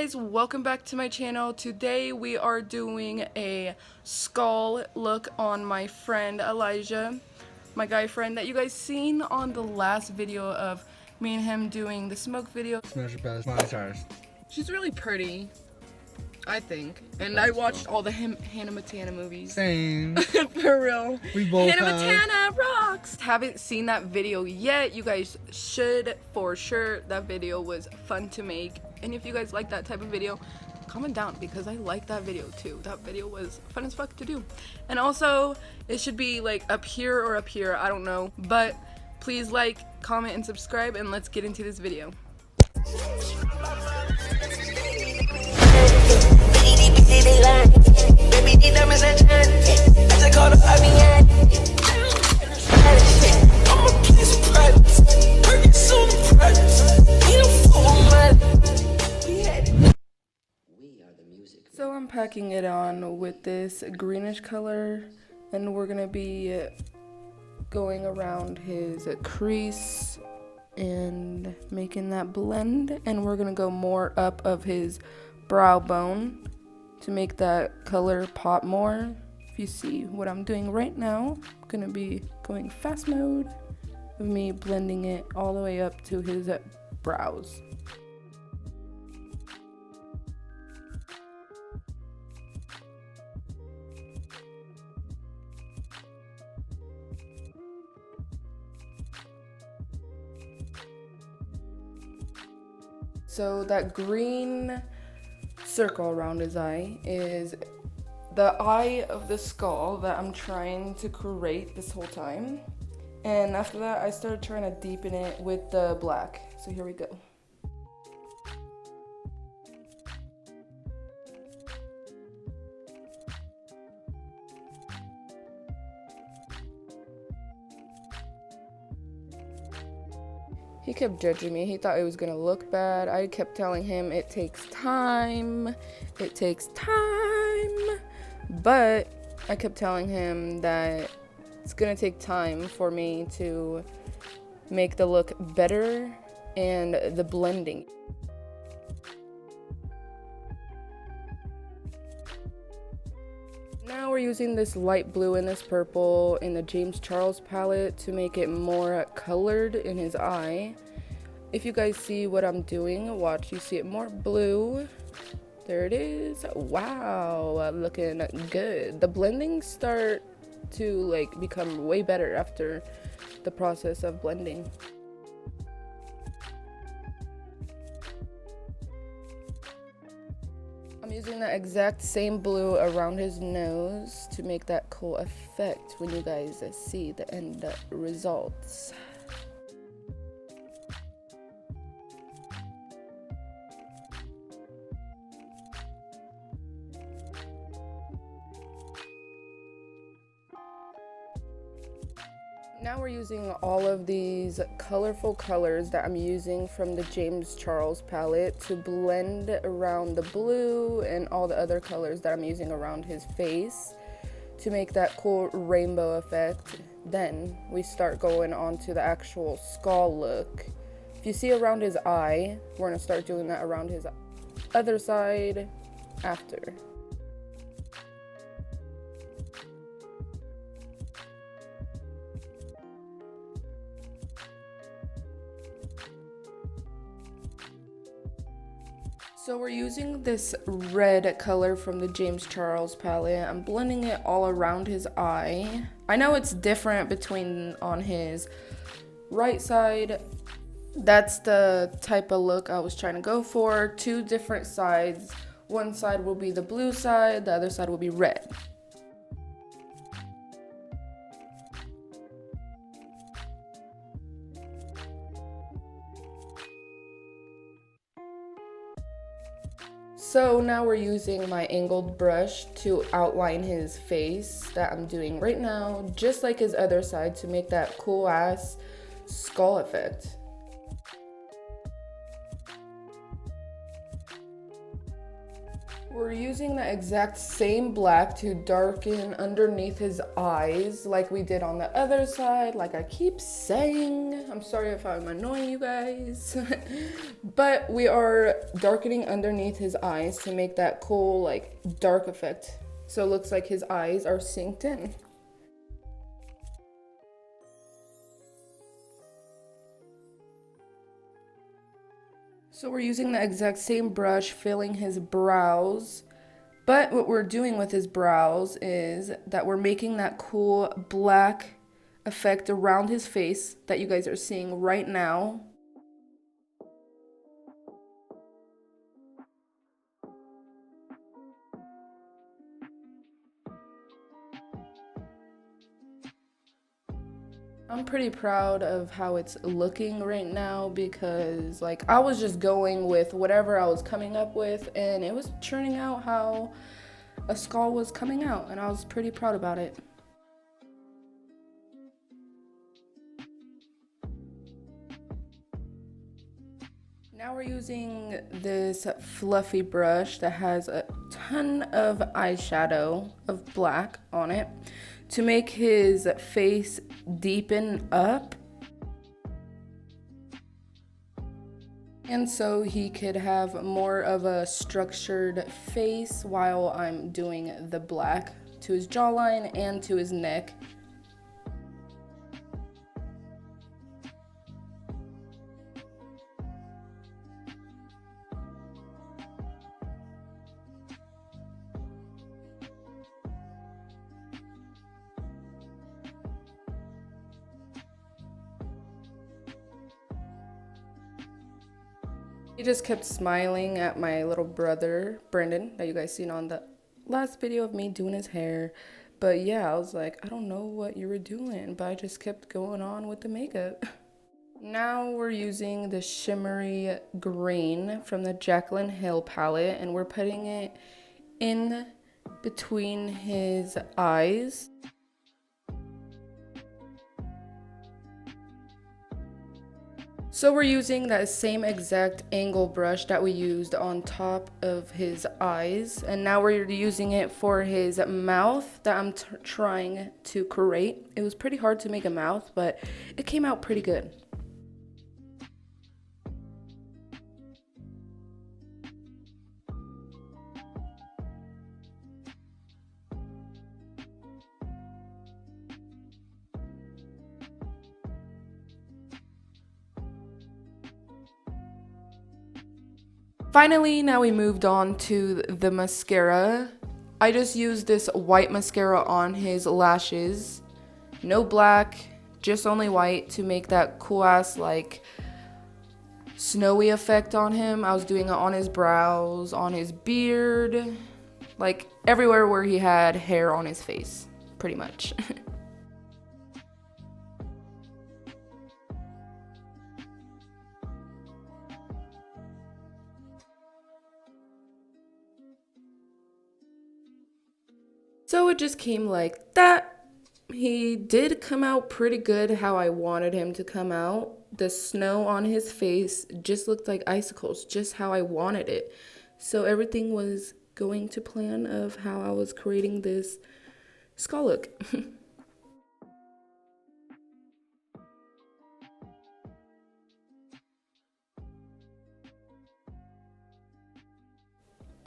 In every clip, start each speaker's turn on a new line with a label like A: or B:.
A: Guys, welcome back to my channel. Today we are doing a skull look on my friend Elijah, my guy friend that you guys seen on the last video of me and him doing the smoke video.
B: Smash your best. My tires.
A: She's really pretty, I think, and I watched all the Hannah Montana movies.
B: Same.
A: For real.
B: We both
A: Hannah
B: have.
A: Montana rocks. Haven't seen that video yet. You guys should for sure. That video was fun to make. And if you guys like that type of video, comment down because I like that video too. That video was fun as fuck to do. And also, it should be like up here or up here, I don't know. But please like, comment, and subscribe, and let's get into this video. So I'm packing it on with this greenish color, and we're gonna be going around his crease and making that blend, and we're gonna go more up of his brow bone to make that color pop more. If you see what I'm doing right now, I'm gonna be going fast mode of me blending it all the way up to his brows. So that green circle around his eye is the eye of the skull that I'm trying to create this whole time. And after that, I started trying to deepen it with the black. So here we go. He kept judging me. He thought it was gonna look bad. I kept telling him it takes time. It takes time. But I kept telling him that it's gonna take time for me to make the look better and the blending. Now we're using this light blue and this purple in the James Charles palette to make it more colored in his eye. If you guys see what I'm doing, watch, you see it more blue. There it is. Wow, looking good. The blendings start to like become way better after the process of blending. I'm using that exact same blue around his nose to make that cool effect when you guys see the end results. Now we're using all of these colorful colors that I'm using from the James Charles palette to blend around the blue and all the other colors that I'm using around his face to make that cool rainbow effect. Then we start going on to the actual skull look. If you see around his eye, we're going to start doing that around his other side after. So we're using this red color from the James Charles palette. I'm blending it all around his eye. I know it's different between on his right side. That's the type of look I was trying to go for. Two different sides. One side will be the blue side, the other side will be red. So now we're using my angled brush to outline his face that I'm doing right now, just like his other side, to make that cool ass skull effect. We're using the exact same black to darken underneath his eyes like we did on the other side, like I keep saying. I'm sorry if I'm annoying you guys. But we are darkening underneath his eyes to make that cool like dark effect. So it looks like his eyes are synced in. So we're using the exact same brush, filling his brows. But what we're doing with his brows is that we're making that cool black effect around his face that you guys are seeing right now. I'm pretty proud of how it's looking right now because like I was just going with whatever I was coming up with and it was turning out how a skull was coming out and I was pretty proud about it. Now we're using this fluffy brush that has a ton of eyeshadow of black on it to make his face deepen up. And so he could have more of a structured face while I'm doing the black to his jawline and to his neck. He just kept smiling at my little brother, Brendan, that you guys seen on the last video of me doing his hair. But yeah, I was like, I don't know what you were doing, but I just kept going on with the makeup. Now we're using the shimmery green from the Jaclyn Hill palette, and we're putting it in between his eyes. So we're using that same exact angle brush that we used on top of his eyes, and now we're using it for his mouth that I'm trying to create. It was pretty hard to make a mouth, but it came out pretty good. Finally, now we moved on to the mascara. I just used this white mascara on his lashes. No black, just only white to make that cool ass like snowy effect on him. I was doing it on his brows, on his beard, like everywhere where he had hair on his face, pretty much. So it just came like that. He did come out pretty good how I wanted him to come out. The snow on his face just looked like icicles, just how I wanted it. So everything was going to plan of how I was creating this skull look.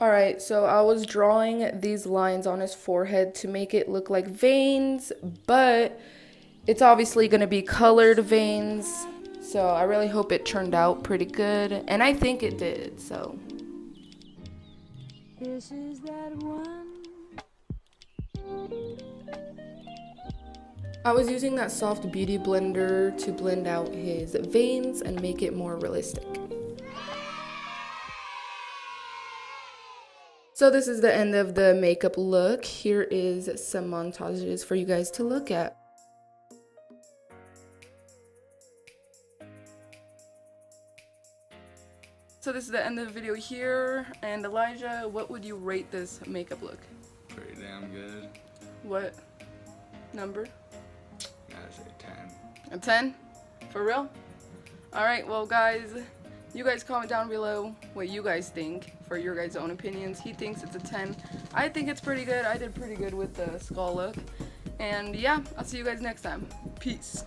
A: Alright, so I was drawing these lines on his forehead to make it look like veins, but it's obviously going to be colored veins, so I really hope it turned out pretty good, and I think it did, so. This is that one. I was using that soft beauty blender to blend out his veins and make it more realistic. So this is the end of the makeup look. Here is some montages for you guys to look at. So this is the end of the video here. And Elijah, what would you rate this makeup look?
B: Pretty damn good.
A: What number?
B: I'd say 10.
A: A 10? For real? Alright, well guys, you guys comment down below what you guys think for for your guys' own opinions. He thinks it's a 10. I think it's pretty good. I did pretty good with the skull look. And yeah, I'll see you guys next time. Peace.